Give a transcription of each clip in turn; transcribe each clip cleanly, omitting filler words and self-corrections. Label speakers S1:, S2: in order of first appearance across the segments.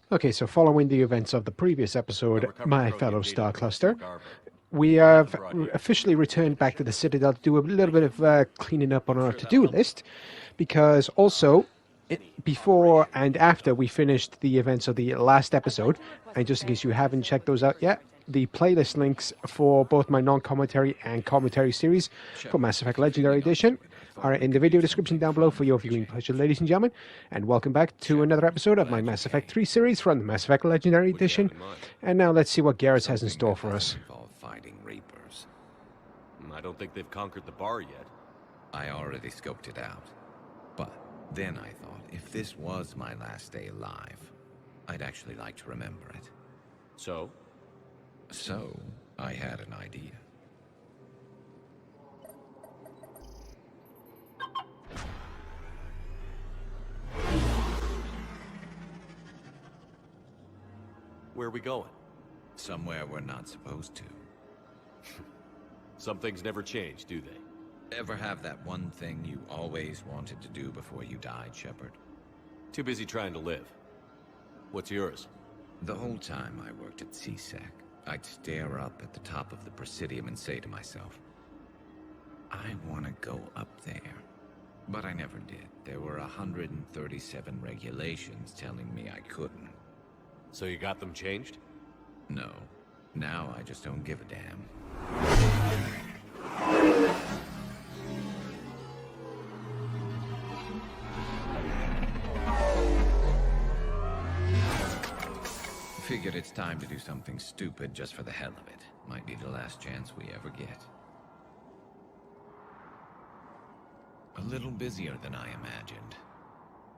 S1: Okay, so following the events of the previous episode, my fellow Star Cluster, we have officially returned back to the Citadel to do a little bit of cleaning up on our to-do list, because also, before and after we finished the events of the last episode, and just in case you haven't checked those out yet, the playlist links for both my non-commentary and commentary series for Mass Effect Legendary Edition are in the video description down below for your viewing pleasure, ladies and gentlemen. And welcome back to another episode of my Mass Effect 3 series from the Mass Effect Legendary Edition. And now let's see what Garrus has in store for us.
S2: Fighting Reapers.
S3: I don't think they've conquered the bar yet.
S2: I already scoped it out. But then I thought, if this was my last day alive, I'd actually like to remember it.
S3: So?
S2: So, I had an idea.
S3: Where are we going?
S2: Somewhere we're not supposed to.
S3: Some things never change, do they?
S2: Ever have that one thing you always wanted to do before you died, Shepard?
S3: Too busy trying to live. What's yours?
S2: The whole time I worked at CSEC, I'd stare up at the top of the Presidium and say to myself, I want to go up there. But I never did. There were 137 regulations telling me I couldn't.
S3: So you got them changed?
S2: No. Now I just don't give a damn. Figured it's time to do something stupid just for the hell of it. Might be the last chance we ever get. A little busier than I imagined.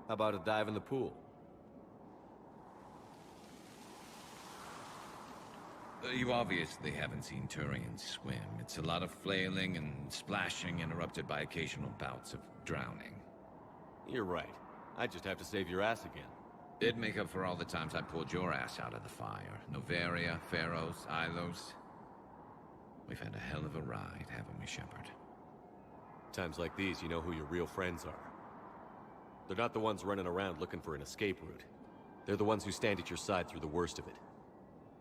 S3: How about a dive in the pool?
S2: You obviously haven't seen Turians swim. It's a lot of flailing and splashing, interrupted by occasional bouts of drowning.
S3: You're right. I just have to save your ass again.
S2: It'd make up for all the times I pulled your ass out of the fire. Noveria, Pharos, Ilos. We've had a hell of a ride, haven't we, Shepard?
S3: Times like these, you know who your real friends are. They're not the ones running around looking for an escape route. They're the ones who stand at your side through the worst of it.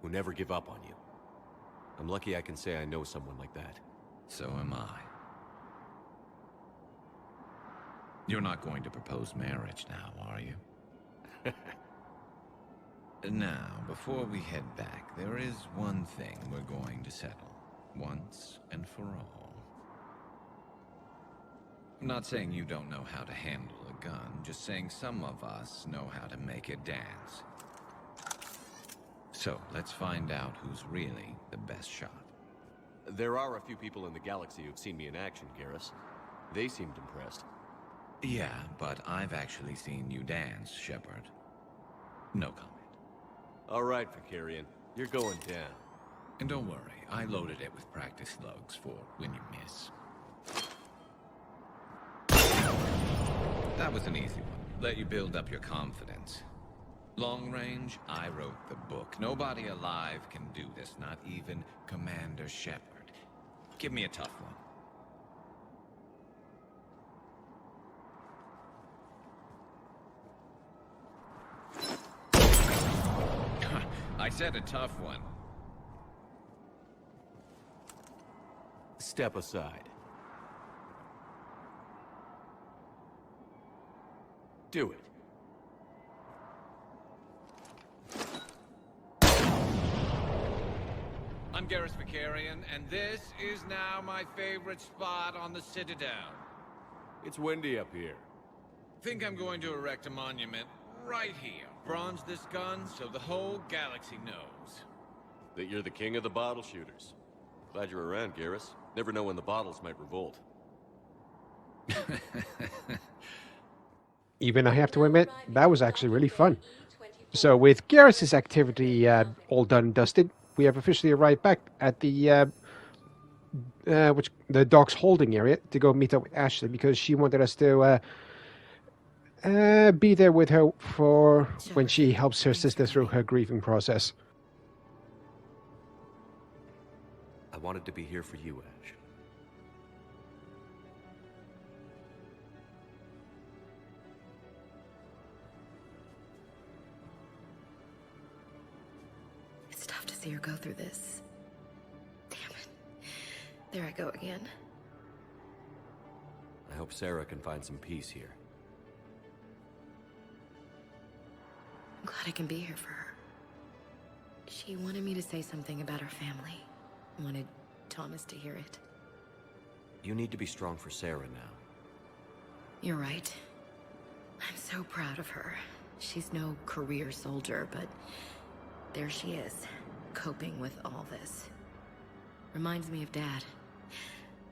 S3: Who never give up on you. I'm lucky I can say I know someone like that.
S2: So am I. You're not going to propose marriage now, are you? Now, before we head back, there is one thing we're going to settle. Once and for all. I'm not saying you don't know how to handle a gun, just saying some of us know how to make it dance. So, let's find out who's really the best shot.
S3: There are a few people in the galaxy who've seen me in action, Garrus. They seemed impressed.
S2: Yeah, but I've actually seen you dance, Shepard. No comment.
S3: All right, Vicarian. You're going down.
S2: And don't worry, I loaded it with practice slugs for when you miss. That was an easy one. Let you build up your confidence. Long range, I wrote the book. Nobody alive can do this, not even Commander Shepard. Give me a tough one. I said a tough one.
S3: Step aside. Do it.
S2: I'm Garrus Vicarian, and this is now my favorite spot on the Citadel.
S3: It's windy up here.
S2: Think I'm going to erect a monument right here. Bronze this gun so the whole galaxy knows.
S3: That you're the king of the bottle shooters. Glad you're around, Garrus. Never know when the bottles might revolt.
S1: Even I have to admit, that was actually really fun. So with Garrus's activity all done and dusted, we have officially arrived back at the docks holding area to go meet up with Ashley because she wanted us to be there with her for when she helps her sister through her grieving process.
S3: I wanted to be here for you, Ash.
S4: see her go through this. Damn it. There I go again.
S3: I hope Sarah can find some peace here.
S4: I'm glad I can be here for her. She wanted me to say something about her family. Wanted Thomas to hear it.
S3: You need to be strong for Sarah now.
S4: You're right. I'm so proud of her. She's no career soldier, but there she is, coping with all this. Reminds me of Dad.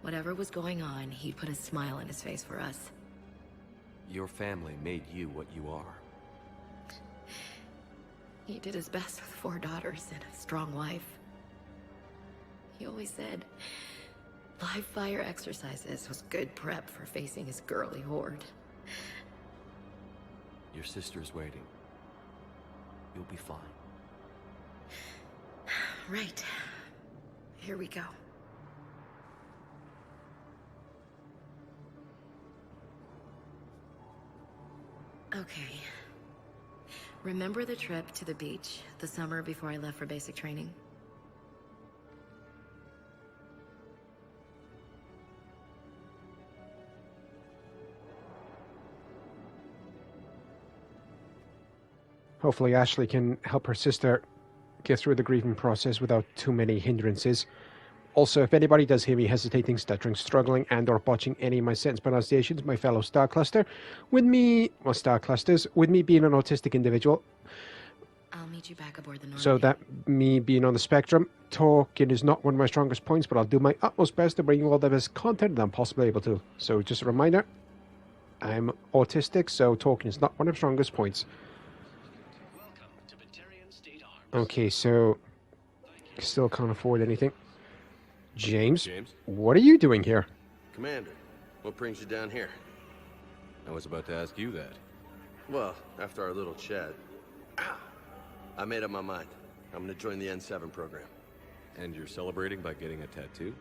S4: Whatever was going on, he'd put a smile on his face for us.
S3: Your family made you what you are.
S4: He did his best with 4 daughters and a strong wife. He always said live fire exercises was good prep for facing his girly horde.
S3: Your sister's waiting. You'll be fine.
S4: Right. Here we go. Okay. Remember the trip to the beach the summer before I left for basic training?
S1: Hopefully Ashley can help her sister get through the grieving process without too many hindrances. Also, if anybody does hear me hesitating, stuttering, struggling, and or botching any of my sentence pronunciations, my fellow Star Cluster, with me being an autistic individual,
S4: I'll meet you back aboard the Normandy.
S1: so that me being on the spectrum, talking is not one of my strongest points, but I'll do my utmost best to bring you all the best content that I'm possibly able to. So just a reminder, I'm autistic, so talking is not one of my strongest points. Okay, so still can't afford anything. James, what are you doing here?
S5: Commander, what brings you down here?
S3: I was about to ask you that.
S5: Well, after our little chat, I made up my mind. I'm gonna join the N7 program.
S3: And you're celebrating by getting a tattoo?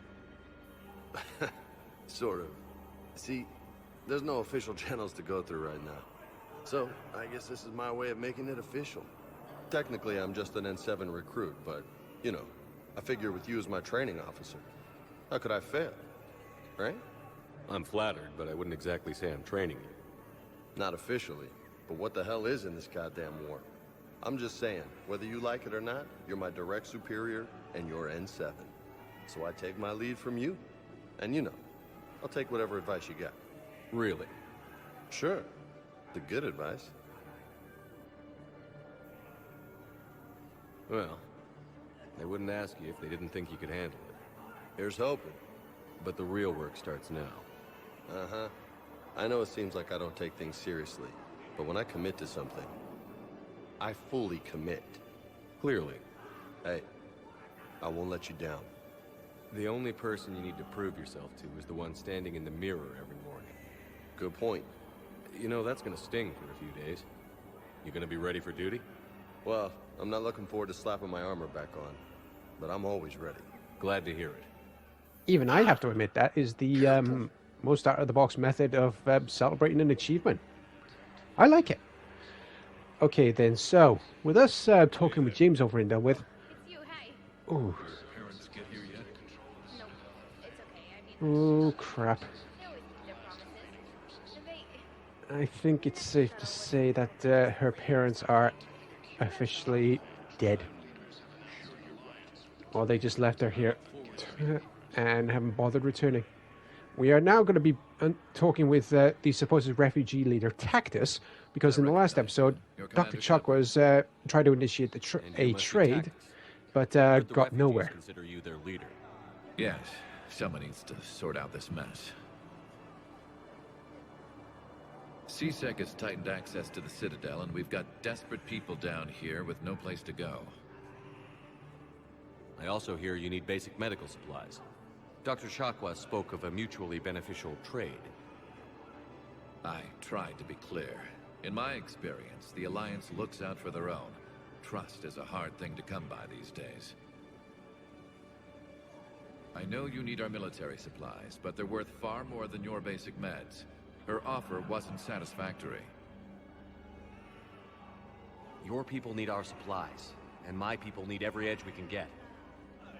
S5: Sort of. See, there's no official channels to go through right now. So, I guess this is my way of making it official. Technically, I'm just an N7 recruit, but, you know, I figure with you as my training officer, how could I fail? Right?
S3: I'm flattered, but I wouldn't exactly say I'm training you.
S5: Not officially, but what the hell is in this goddamn war? I'm just saying, whether you like it or not, you're my direct superior, and you're N7. So I take my lead from you, and you know, I'll take whatever advice you got.
S3: Really?
S5: Sure. The good advice.
S3: Well, they wouldn't ask you if they didn't think you could handle it.
S5: Here's hoping.
S3: But the real work starts now.
S5: Uh-huh. I know it seems like I don't take things seriously, but when I commit to something, I fully commit.
S3: Clearly.
S5: Hey, I won't let you down.
S3: The only person you need to prove yourself to is the one standing in the mirror every morning.
S5: Good point.
S3: You know, that's gonna sting for a few days. You gonna be ready for duty?
S5: Well, I'm not looking forward to slapping my armor back on, but I'm always ready.
S3: Glad to hear it.
S1: Even I have to admit that is the most out-of-the-box method of celebrating an achievement. I like it. Okay, then, so, with us talking with James over in Delwith...
S6: It's you, hey.
S1: Ooh.
S7: Parents get here yet?
S6: No, it's okay. I mean,
S1: Oh, crap.
S6: they always keep their promises. They...
S1: I think it's safe to say that her parents are officially dead. Well, they just left her here and haven't bothered returning. We are now going to be talking with the supposed refugee leader, Tactus, because in the last episode, Dr. Chuck was trying to initiate a trade, but got nowhere.
S3: Consider you their leader.
S7: Yes, someone needs to sort out this mess. CSEC has tightened access to the Citadel, and we've got desperate people down here with no place to go.
S3: I also hear you need basic medical supplies. Dr. Chakwa spoke of a mutually beneficial trade.
S7: I tried to be clear. In my experience, the Alliance looks out for their own. Trust is a hard thing to come by these days. I know you need our military supplies, but they're worth far more than your basic meds. Her offer wasn't satisfactory.
S3: Your people need our supplies, and my people need every edge we can get.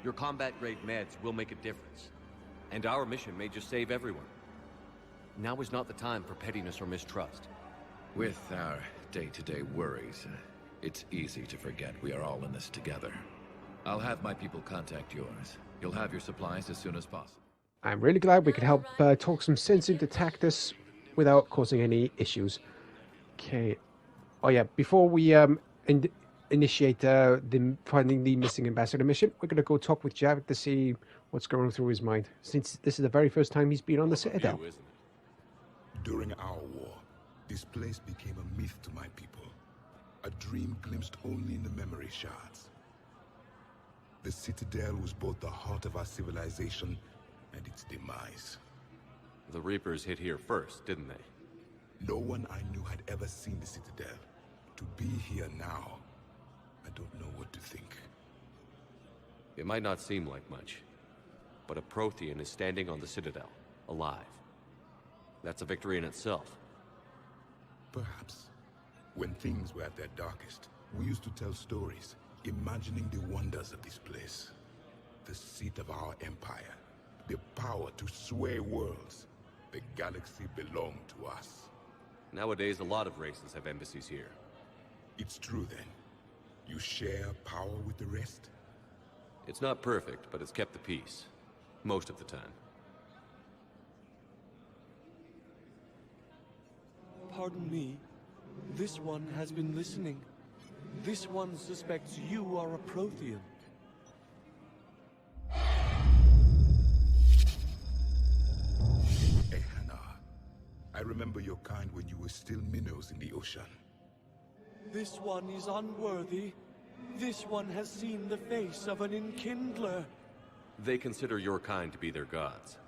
S3: Your combat-grade meds will make a difference. And our mission may just save everyone. Now is not the time for pettiness or mistrust.
S7: With our day-to-day worries, it's easy to forget we are all in this together. I'll have my people contact yours. You'll have your supplies as soon as possible.
S1: I'm really glad we could help talk some sense into Tactus without causing any issues. Oh yeah, before we initiate finding the missing ambassador mission, we're going to go talk with Javik to see what's going through his mind, since this is the very first time he's been on the Citadel.
S8: During our war, this place became a myth to my people. A dream glimpsed only in the memory shards. The Citadel was both the heart of our civilization and its demise.
S3: The Reapers hit here first, didn't they?
S8: No one I knew had ever seen the Citadel. To be here now, I don't know what to think.
S3: It might not seem like much, but a Prothean is standing on the Citadel, alive. That's a victory in itself.
S8: Perhaps. When things were at their darkest, we used to tell stories, imagining the wonders of this place. The seat of our empire, the power to sway worlds. The galaxy belonged to us.
S3: Nowadays, a lot of races have embassies here.
S8: It's true then. You share power with the rest?
S3: It's not perfect, but it's kept the peace. Most of the time.
S9: Pardon me. This one has been listening. This one suspects you are a Prothean.
S8: Ehana, I remember your kind when you were still minnows in the ocean.
S9: This one is unworthy. This one has seen the face of an enkindler.
S3: They consider your kind to be their gods.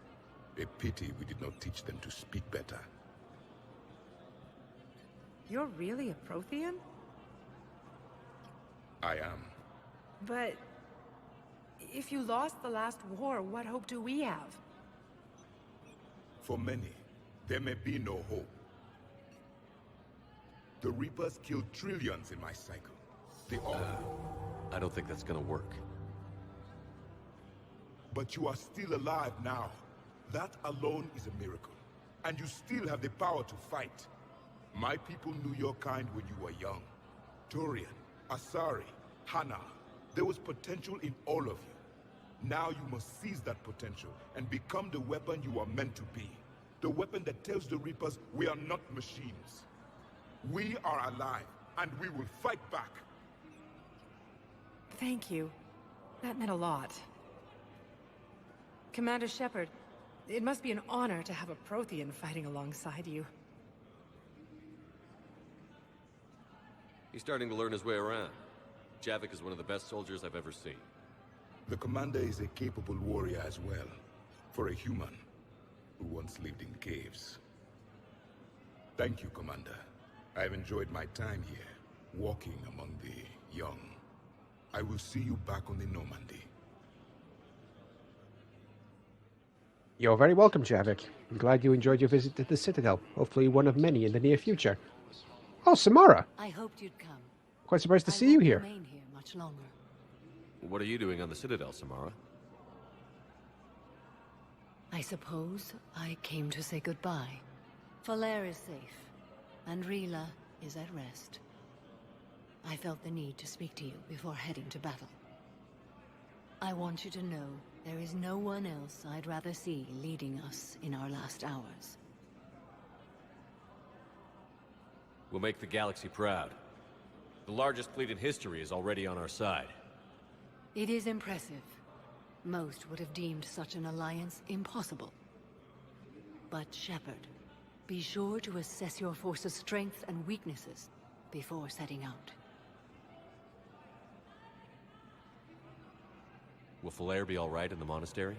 S8: A pity we did not teach them to speak better.
S10: You're really a Prothean?
S8: I am.
S10: But if you lost the last war, what hope do we have?
S8: For many, there may be no hope. The Reapers killed trillions in my cycle. They all...
S3: I don't think that's gonna work.
S8: But you are still alive now. That alone is a miracle. And you still have the power to fight. My people knew your kind when you were young. Turian, Asari, Hana. There was potential in all of you. Now you must seize that potential and become the weapon you are meant to be. The weapon that tells the Reapers we are not machines. We are alive, and we will fight back.
S10: Thank you. That meant a lot. Commander Shepard, it must be an honor to have a Prothean fighting alongside you.
S3: He's starting to learn his way around. Javik is one of the best soldiers I've ever seen.
S8: The commander is a capable warrior as well, for a human who once lived in caves. Thank you, Commander. I've enjoyed my time here, walking among the young. I will see you back on the Normandy.
S1: You're very welcome, Javik. I'm glad you enjoyed your visit to the Citadel. Hopefully one of many in the near future. Oh, CMRRA!
S11: I hoped you'd come.
S1: Quite surprised to see you here.
S11: Remain here much longer.
S3: What are you doing on the Citadel, CMRRA?
S11: I suppose I came to say goodbye. Falere is safe, and Rila is at rest. I felt the need to speak to you before heading to battle. I want you to know there is no one else I'd rather see leading us in our last hours.
S3: We'll make the galaxy proud. The largest fleet in history is already on our side.
S11: It is impressive. Most would have deemed such an alliance impossible. But Shepard, be sure to assess your force's strengths and weaknesses before setting out.
S3: Will Falere be all right in the monastery?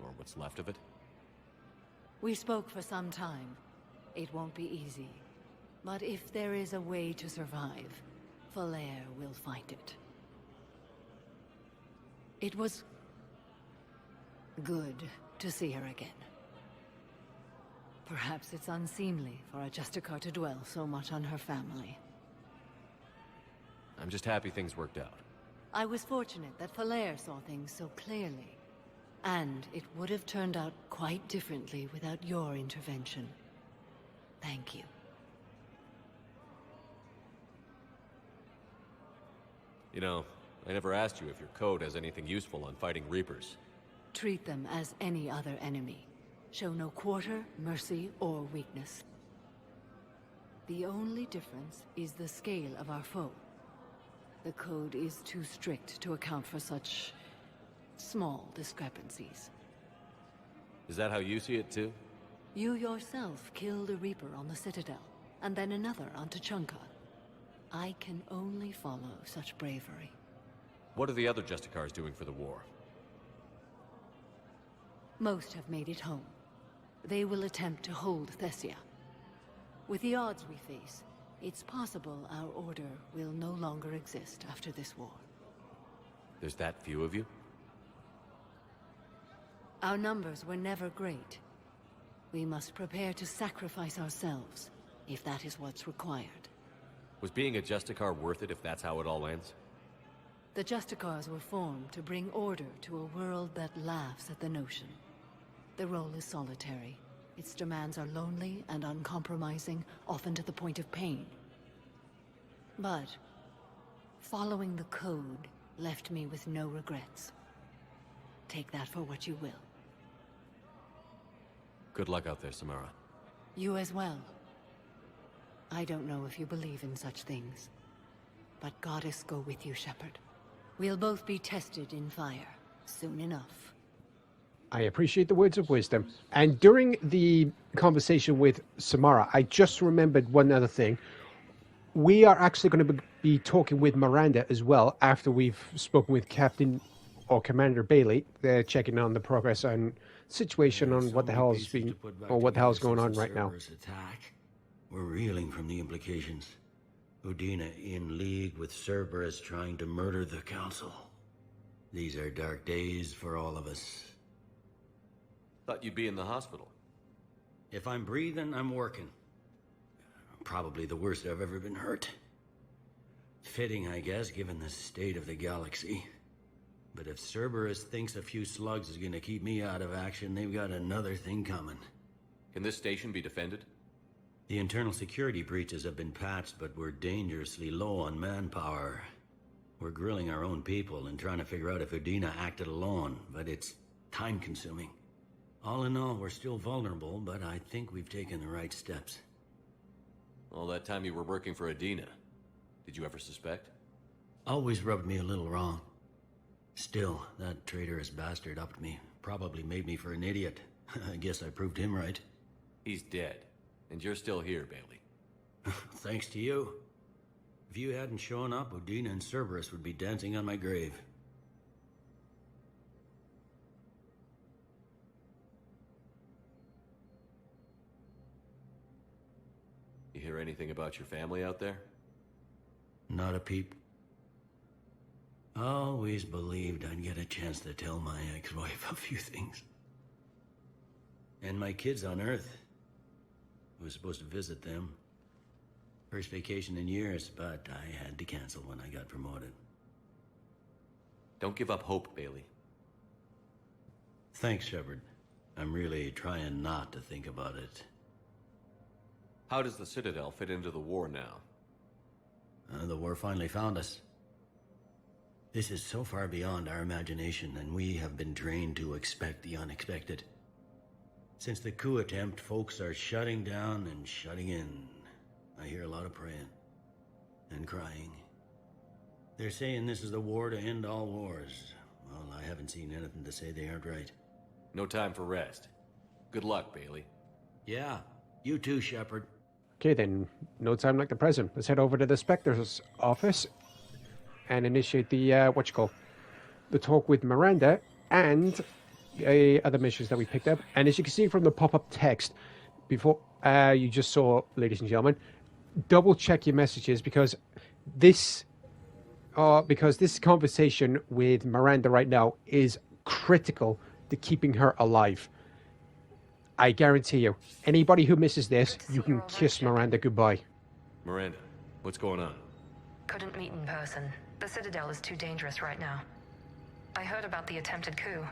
S3: Or what's left of it?
S11: We spoke for some time. It won't be easy. But if there is a way to survive, Falere will find it. It was good to see her again. Perhaps it's unseemly for a Justicar to dwell so much on her family.
S3: I'm just happy things worked out.
S11: I was fortunate that Falair saw things so clearly. And it would have turned out quite differently without your intervention. Thank you.
S3: You know, I never asked you if your code has anything useful on fighting Reapers.
S11: Treat them as any other enemy. Show no quarter, mercy, or weakness. The only difference is the scale of our foe. The code is too strict to account for such small discrepancies.
S3: Is that how you see it too?
S11: You yourself killed a Reaper on the Citadel, and then another on Tuchanka. I can only follow such bravery.
S3: What are the other Justicars doing for the war?
S11: Most have made it home. They will attempt to hold Thessia. With the odds we face, it's possible our order will no longer exist after this war.
S3: There's that few of you?
S11: Our numbers were never great. We must prepare to sacrifice ourselves, if that is what's required.
S3: Was being a Justicar worth it if that's how it all ends?
S11: The Justicars were formed to bring order to a world that laughs at the notion. The role is solitary. Its demands are lonely and uncompromising, often to the point of pain. But following the code left me with no regrets. Take that for what you will.
S3: Good luck out there, CMRRA.
S11: You as well. I don't know if you believe in such things, but Goddess go with you, Shepard. We'll both be tested in fire, soon enough.
S1: I appreciate the words of wisdom. And during the conversation with CMRRA, I just remembered one other thing. We are actually going to be talking with Miranda as well after we've spoken with Captain or Commander Bailey. They're checking on the progress and situation on what the hell is being, or what the hell's going on right now.
S12: Attack. We're reeling from the implications. Udina in league with Cerberus trying to murder the Council. These are dark days for all of us.
S3: Thought you'd be in the hospital.
S12: If I'm breathing, I'm working. Probably the worst I've ever been hurt. Fitting, I guess, given the state of the galaxy. But if Cerberus thinks a few slugs is gonna keep me out of action, they've got another thing coming.
S3: Can this station be defended?
S12: The internal security breaches have been patched, but we're dangerously low on manpower. We're grilling our own people and trying to figure out if Udina acted alone, but it's time-consuming. All in all, we're still vulnerable, but I think we've taken the right steps.
S3: All that time you were working for Udina, did you ever suspect?
S12: Always rubbed me a little wrong. Still, that traitorous bastard upped me. Probably made me for an idiot. I guess I proved him right.
S3: He's dead, and you're still here, Bailey.
S12: Thanks to you. If you hadn't shown up, Udina and Cerberus would be dancing on my grave.
S3: You hear anything about your family out there?
S12: Not a peep. Always believed I'd get a chance to tell my ex-wife a few things. And my kids on Earth. I was supposed to visit them. First vacation in years, but I had to cancel when I got promoted.
S3: Don't give up hope, Bailey.
S12: Thanks, Shepard. I'm really trying not to think about it.
S3: How does the Citadel fit into the war now?
S12: The war finally found us. This is so far beyond our imagination, and we have been trained to expect the unexpected. Since the coup attempt, folks are shutting down and shutting in. I hear a lot of praying. And crying. They're saying this is the war to end all wars. Well, I haven't seen anything to say they aren't right.
S3: No time for rest. Good luck, Bailey.
S12: Yeah, you too, Shepard.
S1: Okay, then, no time like the present. Let's head over to the Spectre's office and initiate the, the talk with Miranda and other missions that we picked up. And as you can see from the pop-up text, before you just saw, ladies and gentlemen, double check your messages because this conversation with Miranda right now is critical to keeping her alive. I guarantee you, anybody who misses this, you can kiss Miranda goodbye.
S3: Miranda, what's going on?
S13: Couldn't meet in person. The Citadel is too dangerous right now. I heard about the attempted coup.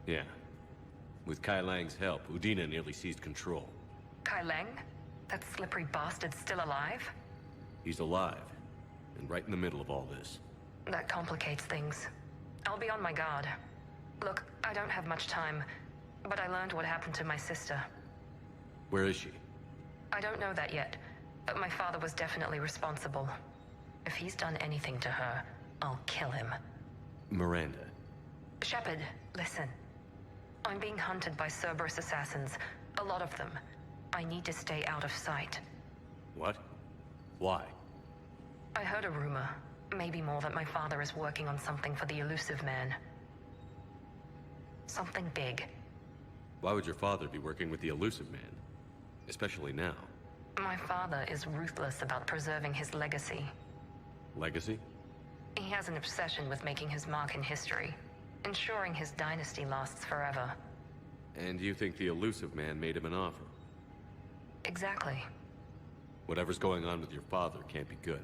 S3: Yeah. With Kai Lang's help, Udina nearly seized control.
S13: Kai Lang? That slippery bastard's still alive?
S3: He's alive, and right in the middle of all this.
S13: That complicates things. I'll be on my guard. Look, I don't have much time, but I learned what happened to my sister.
S3: Where is she?
S13: I don't know that yet, but my father was definitely responsible. If he's done anything to her, I'll kill him.
S3: Miranda.
S13: Shepard, listen. I'm being hunted by Cerberus assassins. A lot of them. I need to stay out of sight.
S3: What? Why?
S13: I heard a rumor, maybe more, that my father is working on something for the Elusive Man. Something big.
S3: Why would your father be working with the Elusive Man? Especially now.
S13: My father is ruthless about preserving his legacy.
S3: Legacy?
S13: He has an obsession with making his mark in history, ensuring his dynasty lasts forever.
S3: And you think the Elusive Man made him an offer?
S13: Exactly.
S3: Whatever's going on with your father can't be good.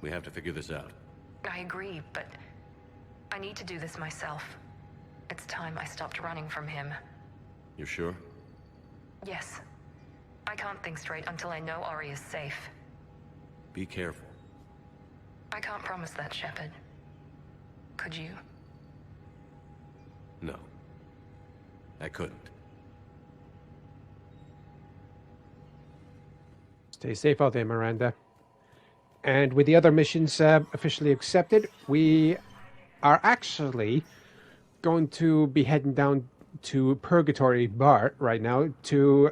S3: We have to figure this out.
S13: I agree, but I need to do this myself. It's time I stopped running from him.
S3: You're sure?
S13: Yes. I can't think straight until I know Ori is safe.
S3: Be careful.
S13: I can't promise that, Shepard. Could you?
S3: No. I couldn't.
S1: Stay safe out there, Miranda. And with the other missions officially accepted, we are actually going to be heading down to Purgatory Bar right now to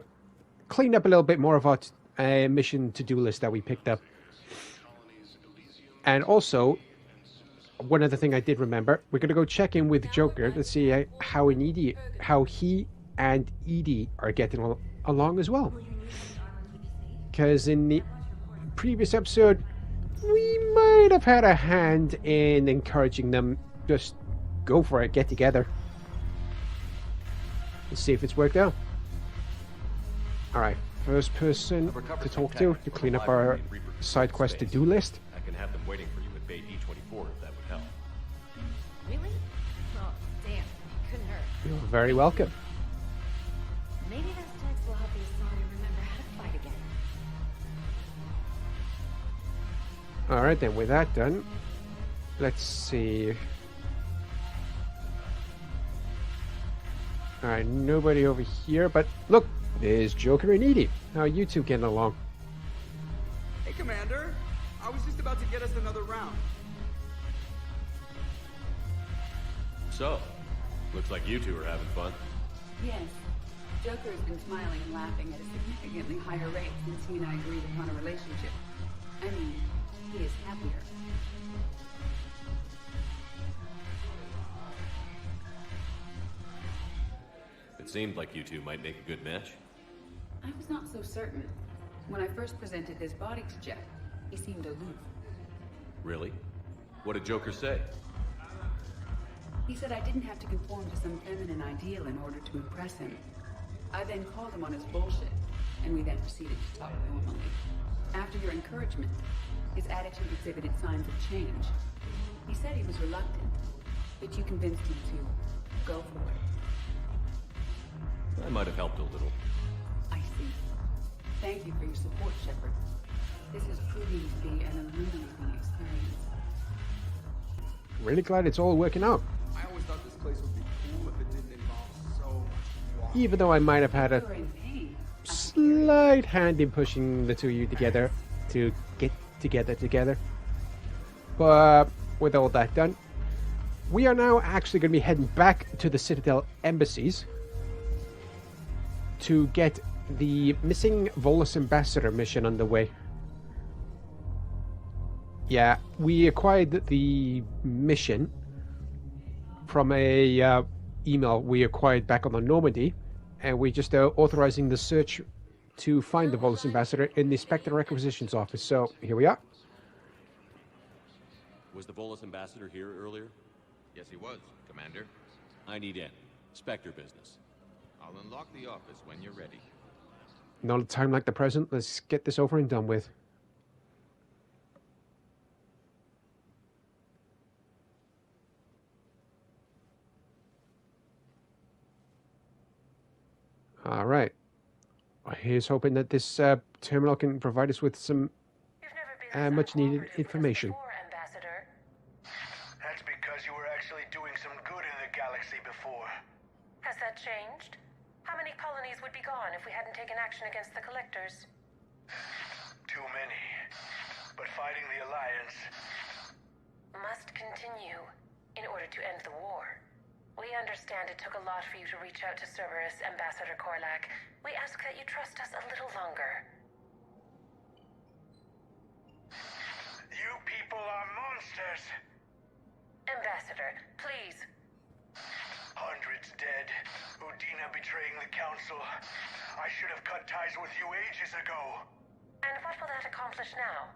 S1: clean up a little bit more of our mission to-do list that we picked up. And also, one other thing I did remember, we're going to go check in with Joker to see how he and Edie are getting along as well. Because in the previous episode, we might have had a hand in encouraging them just go for it, get together. Let's see if it's worked out. Alright, first person to talk to clean up our side quest to-do list.
S3: I can have them waiting for you at Bay D24 if that would help.
S4: Really? Oh, damn. Couldn't hurt.
S1: You're very welcome.
S4: Maybe those texts will help the Asari remember how to fight again.
S1: Alright then, with that done, let's see. Alright, nobody over here, but look, there's Joker and Edie. How are you two getting along?
S14: Hey, Commander. I was just about to get us another round.
S3: So, looks like you two are having fun.
S15: Yes. Joker has been smiling and laughing at a significantly higher rate since he and I agreed upon a relationship. I mean, he is happier.
S3: It seemed like you two might make a good match.
S15: I was not so certain. When I first presented his body to Jeff, he seemed aloof.
S3: Really? What did Joker say?
S15: He said I didn't have to conform to some feminine ideal in order to impress him. I then called him on his bullshit, and we then proceeded to talk normally. After your encouragement, his attitude exhibited signs of change. He said he was reluctant, but you convinced him to go for it.
S3: I might have helped a little.
S15: I see. Thank you for your support, Shepard. This is proving to be an illuminating experience.
S1: Really glad it's all working out.
S14: I always thought this place would be cool if it didn't involve so much walking.
S1: Even though I might have had a slight hand in pushing the two of you together to get together. But with all that done, we are now actually going to be heading back to the Citadel embassies to get the missing Volus ambassador mission underway. Yeah, we acquired the mission from a email we acquired back on the Normandy, and we just authorizing the search to find the Volus ambassador in the Spectre Requisitions Office. So here we are.
S3: Was the Volus ambassador here earlier?
S2: Yes, he was, Commander.
S3: I need in. Spectre business.
S2: I'll unlock the office when you're ready.
S1: Not a time like the present. Let's get this over and done with. All right. Here's hoping that this terminal can provide us with some much-needed information.
S16: Ambassador. That's because you were actually doing some good in the galaxy before.
S13: Has that changed? How many colonies would be gone if we hadn't taken action against the Collectors?
S16: Too many. But fighting the Alliance
S13: must continue in order to end the war. We understand it took a lot for you to reach out to Cerberus, Ambassador Korlak. We ask that you trust us a little longer.
S16: You people are monsters!
S13: Ambassador, please.
S16: Hundreds dead. Udina betraying the Council. I should have cut ties with you ages ago.
S13: And what will that accomplish now?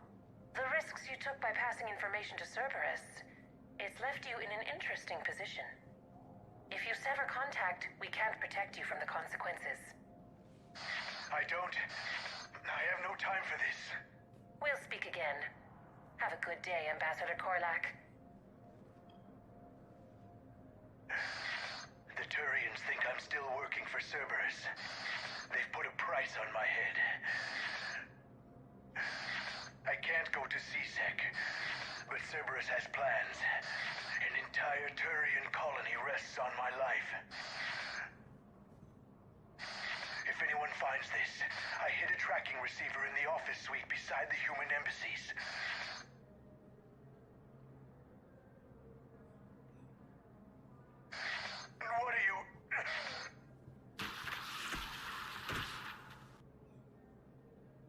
S13: The risks you took by passing information to Cerberus, it's left you in an interesting position. If you sever contact, we can't protect you from the consequences.
S16: I have no time for this.
S13: We'll speak again. Have a good day, Ambassador Korlak.
S16: The Turians think I'm still working for Cerberus. They've put a price on my head. I can't go to CSEC, but Cerberus has plans. An entire Turian colony rests on my life. If anyone finds this, I hid a tracking receiver in the office suite beside the human embassies. What are you...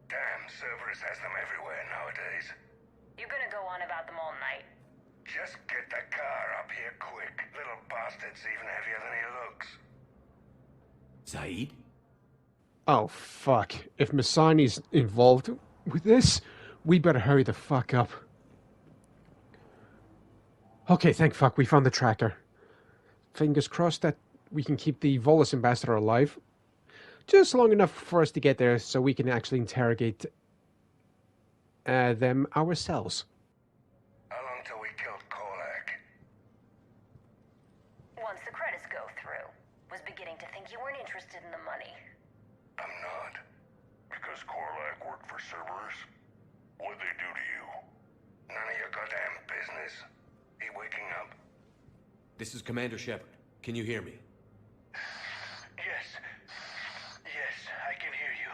S17: Damn, Cerberus has them everywhere nowadays.
S13: You're gonna go on about them all night.
S17: Just get the car up here quick. Little bastard's even heavier than he looks.
S3: Saeed?
S1: Oh, fuck. If Masani's involved with this, we better hurry the fuck up. Okay, thank fuck, we found the tracker. Fingers crossed that we can keep the Volus ambassador alive. Just long enough for us to get there so we can actually interrogate them ourselves.
S17: How long till we killed Korlak?
S13: Once the credits go through. Was beginning to think you weren't interested in the money.
S17: I'm not. Because Korlak worked for Cerberus? What'd they do to you? None of your goddamn business. He waking up?
S3: This is Commander Shepard. Can you hear me?
S16: Yes. Yes, I can hear you.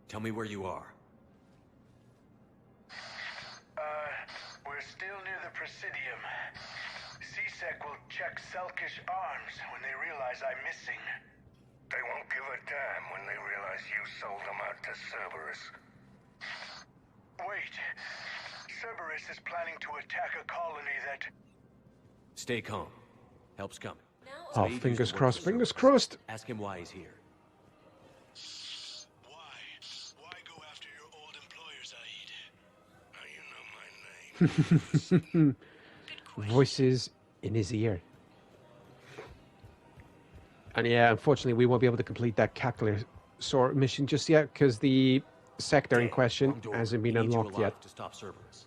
S3: Tell me where you are.
S16: We're still near the Presidium. CSEC will check Selkish arms when they realize I'm missing.
S17: They won't give a damn when they realize you sold them out to Cerberus.
S16: Wait. Cerberus is planning to attack a colony that...
S3: Stay calm. Help's coming.
S1: Oh,
S3: Saeed
S1: fingers
S3: used to work
S1: crossed,
S3: for
S1: fingers
S3: Cerberus.
S1: crossed.
S3: Ask him why he's here.
S17: Why go after your old employer, Saeed? Now you know my name.
S1: Voices in his ear. And yeah, unfortunately, we won't be able to complete that calculator mission just yet because the sector in question hasn't been unlocked yet.
S3: To stop Cerberus.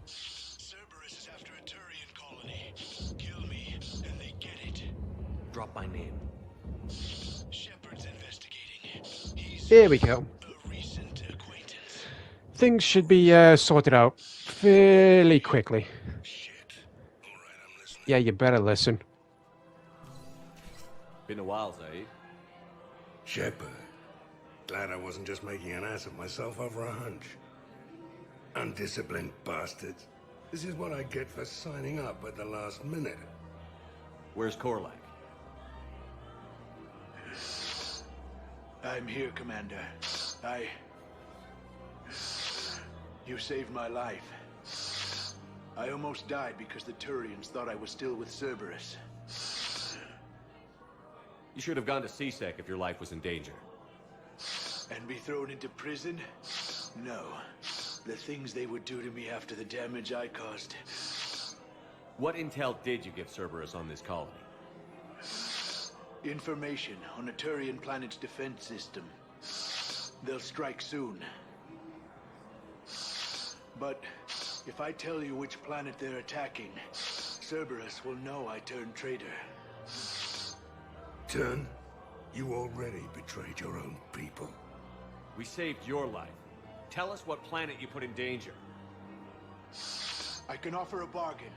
S17: Cerberus is after a Turian colony. Kill me, and they get it.
S3: Drop my name.
S17: Shepard's investigating. He's
S1: There we go.
S17: a recent acquaintance.
S1: Things should be sorted out fairly quickly.
S17: Shit. All right, I'm listening.
S1: Yeah, you better listen.
S3: Been a while, Saeed.
S17: Shepard. Glad I wasn't just making an ass of myself over a hunch. Undisciplined bastards. This is what I get for signing up at the last minute.
S3: Where's Korlak?
S18: I'm here, Commander. You saved my life. I almost died because the Turians thought I was still with Cerberus.
S3: You should have gone to CSEC if your life was in danger.
S18: And be thrown into prison? No. The things they would do to me after the damage I caused.
S3: What intel did you give Cerberus on this colony?
S18: Information on a Turian planet's defense system. They'll strike soon. But if I tell you which planet they're attacking, Cerberus will know I turned traitor.
S17: Turn? You already betrayed your own people.
S3: We saved your life. Tell us what planet you put in danger.
S18: I can offer a bargain.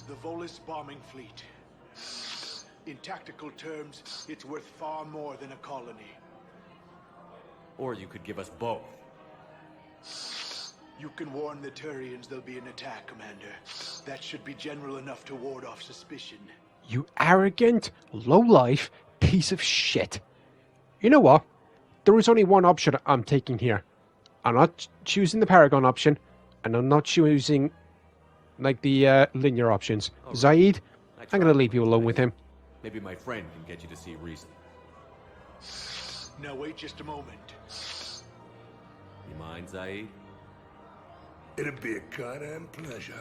S18: The Volus bombing fleet. In tactical terms, it's worth far more than a colony.
S3: Or you could give us both.
S18: You can warn the Turians there'll be an attack, Commander. That should be general enough to ward off suspicion.
S1: You arrogant, low-life piece of shit. You know what? There is only one option I'm taking here. I'm not choosing the Paragon option, and I'm not choosing, like, the linear options. Right. Zaid, I'm going to leave you alone with him.
S3: Maybe my friend can get you to see reason.
S18: Now wait just a moment.
S3: You mind, Zaid?
S17: It'd be a goddamn pleasure.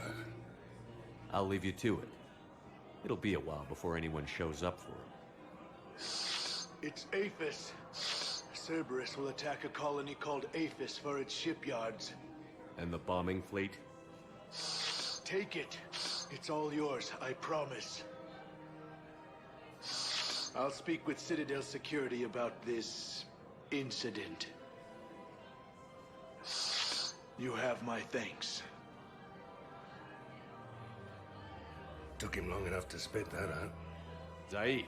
S3: I'll leave you to it. It'll be a while before anyone shows up for him.
S18: It's Aphis. Cerberus will attack a colony called Aphis for its shipyards.
S3: And the bombing fleet?
S18: Take it. It's all yours, I promise. I'll speak with Citadel security about this incident. You have my thanks.
S17: Took him long enough to spit that out.
S3: Zaid,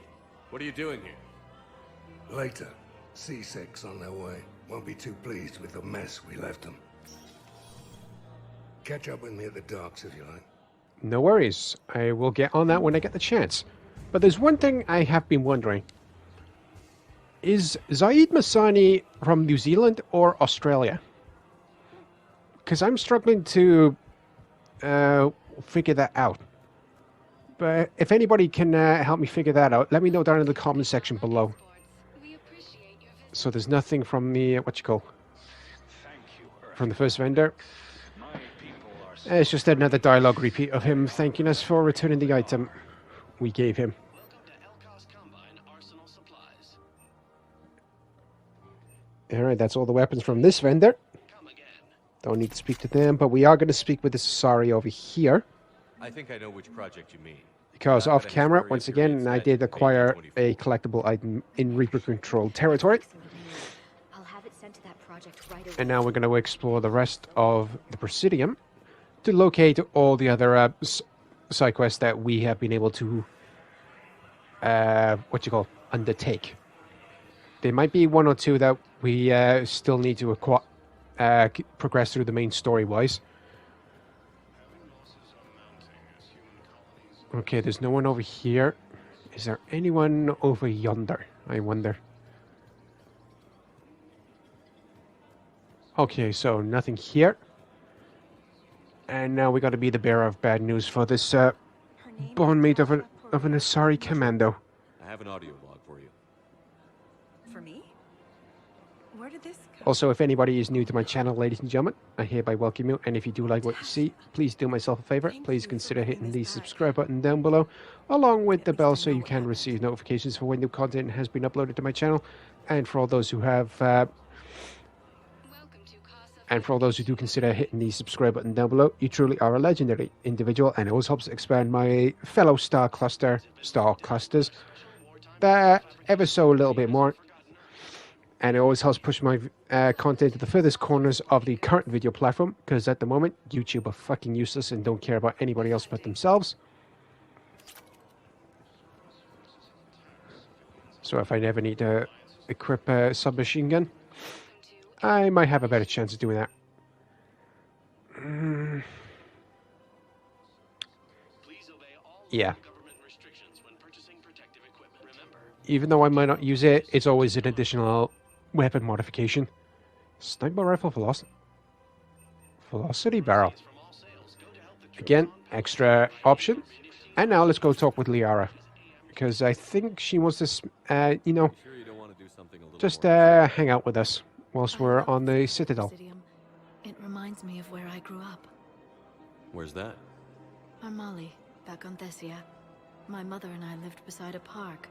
S3: what are you doing here?
S17: Later. C6 on their way. Won't be too pleased with the mess we left them. Catch up with me at the docks if you like.
S1: No worries. I will get on that when I get the chance. But there's one thing I have been wondering. Is Zaid Masani from New Zealand or Australia? Because I'm struggling to figure that out. But if anybody can help me figure that out, let me know down in the comment section below. So there's nothing from the, from the first vendor. It's just another dialogue repeat of him thanking us for returning the item we gave him. Alright, that's all the weapons from this vendor. Don't need to speak to them, but we are going to speak with the Asari over here.
S3: I think I know which project you mean.
S1: Because off camera, once again, I did acquire a collectible item in Reaper-controlled territory.
S4: I'll have it sent to that project right away.
S1: And now we're going to explore the rest of the Presidium to locate all the other side quests that we have been able to, undertake. There might be one or two that we still need to progress through the main story-wise. Okay, there's no one over here. Is there anyone over yonder? I wonder. Okay, so nothing here. And now we got to be the bearer of bad news for this bondmate of an Asari commando.
S3: I have an audio log for you.
S10: For me? Where did this come?
S1: Also, if anybody is new to my channel, ladies and gentlemen, I hereby welcome you. And if you do like what you see, please do myself a favor. Please consider hitting the subscribe button down below, along with the bell so you can receive notifications for when new content has been uploaded to my channel. And for all those who have... And for all those who do consider hitting the subscribe button down below, you truly are a legendary individual, and it always helps expand my fellow star clusters ever so a little bit more. And it always helps push my content to the furthest corners of the current video platform, because at the moment, YouTube are fucking useless and don't care about anybody else but themselves. So if I never need to equip a submachine gun, I might have a better chance of doing that. Yeah. Even though I might not use it, it's always an additional weapon modification. Sniper rifle velocity barrel. Again, extra option. And now let's go talk with Liara, because I think she wants to, just hang out with us whilst we're on the Citadel.
S4: It reminds me of where I grew up.
S3: Where's that?
S4: Armali, back on Thessia. My mother and I lived beside a park.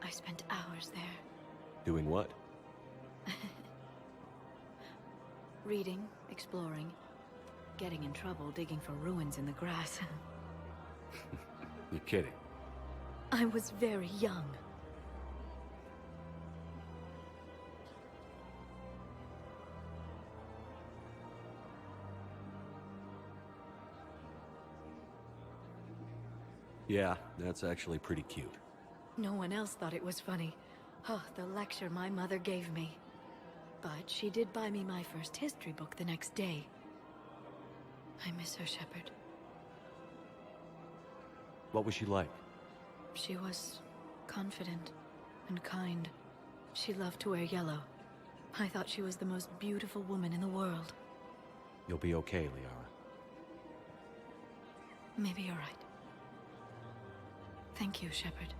S4: I spent hours there.
S3: Doing what?
S4: Reading, exploring, getting in trouble digging for ruins in the grass.
S3: You're kidding.
S4: I was very young.
S3: Yeah, that's actually pretty cute.
S11: No one else thought it was funny. Oh, the lecture my mother gave me. But she did buy me my first history book the next day. I miss her, Shepard.
S3: What was she like?
S11: She was confident and kind. She loved to wear yellow. I thought she was the most beautiful woman in the world.
S3: You'll be okay, Liara.
S11: Maybe you're right. Thank you, Shepard.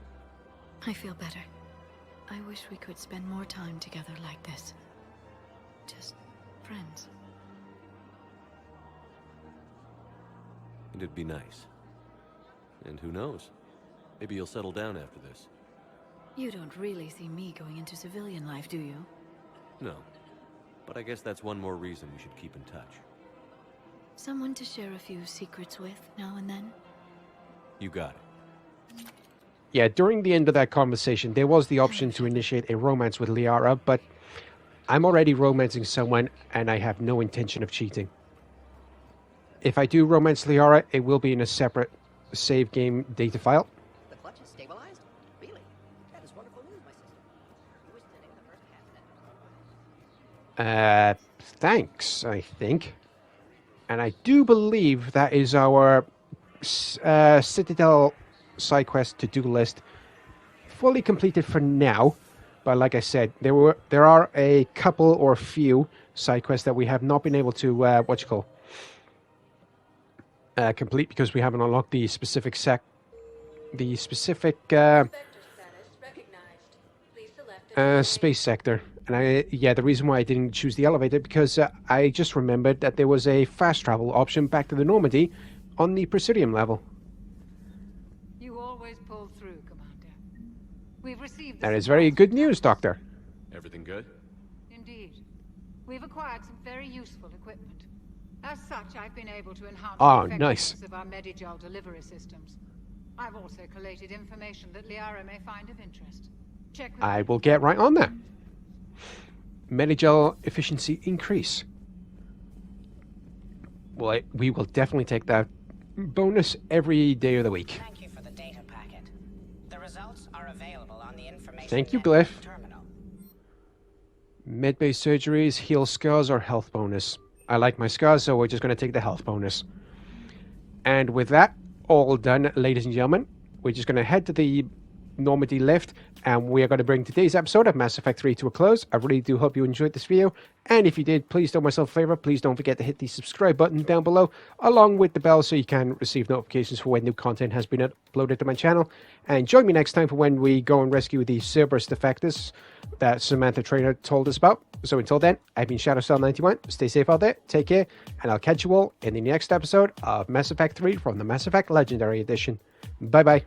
S11: I feel better. I wish we could spend more time together like this. Just friends.
S3: It'd be nice. And who knows? Maybe you'll settle down after this.
S11: You don't really see me going into civilian life, do you?
S3: No. But I guess that's one more reason we should keep in touch.
S11: Someone to share a few secrets with now and then?
S3: You got it.
S1: Yeah, during the end of that conversation, there was the option to initiate a romance with Liara, but I'm already romancing someone, and I have no intention of cheating. If I do romance Liara, it will be in a separate save game data file.
S19: The clutch is stabilized? Really? That is wonderful news, my sister. You were sitting in the first cabinet.
S1: Thanks, I think. And I do believe that is our Citadel side quest to-do list fully completed for now. But like I said, there are a couple or few side quests that we have not been able to complete because we haven't unlocked the specific space sector. And the reason why I didn't choose the elevator because I just remembered that there was a fast travel option back to the Normandy on the Presidium level.
S20: You always pull through, Commander. We've received
S1: That is very good news, Doctor.
S3: Everything good?
S20: Indeed. We've acquired some very useful equipment. As such, I've been able to enhance
S1: Oh,
S20: the
S1: nice.
S20: effectiveness of our Medigel delivery systems. I've also collated information that Liara may find of interest. Check with
S1: I will get right on that. Medigel efficiency increase. Well, we will definitely take that bonus every day of the week.
S19: Thank you for the data packet. The results are available on the information.
S1: Thank you, Glyph.
S19: Terminal.
S1: Med-based surgeries, heal scars, or health bonus. I like my scars, so we're just going to take the health bonus. And with that all done, ladies and gentlemen, we're just going to head to the Normandy lift, and we are going to bring today's episode of Mass Effect 3 to a close. I really do hope you enjoyed this video, and if you did, please do myself a favor. Please don't forget to hit the subscribe button down below, along with the bell, so you can receive notifications for when new content has been uploaded to my channel. And join me next time for when we go and rescue the Cerberus defectors that Samantha Trainer told us about. So until then, I've been ShadowStar91. Stay safe out there, take care, and I'll catch you all in the next episode of Mass Effect 3 from the Mass Effect Legendary Edition. Bye-bye.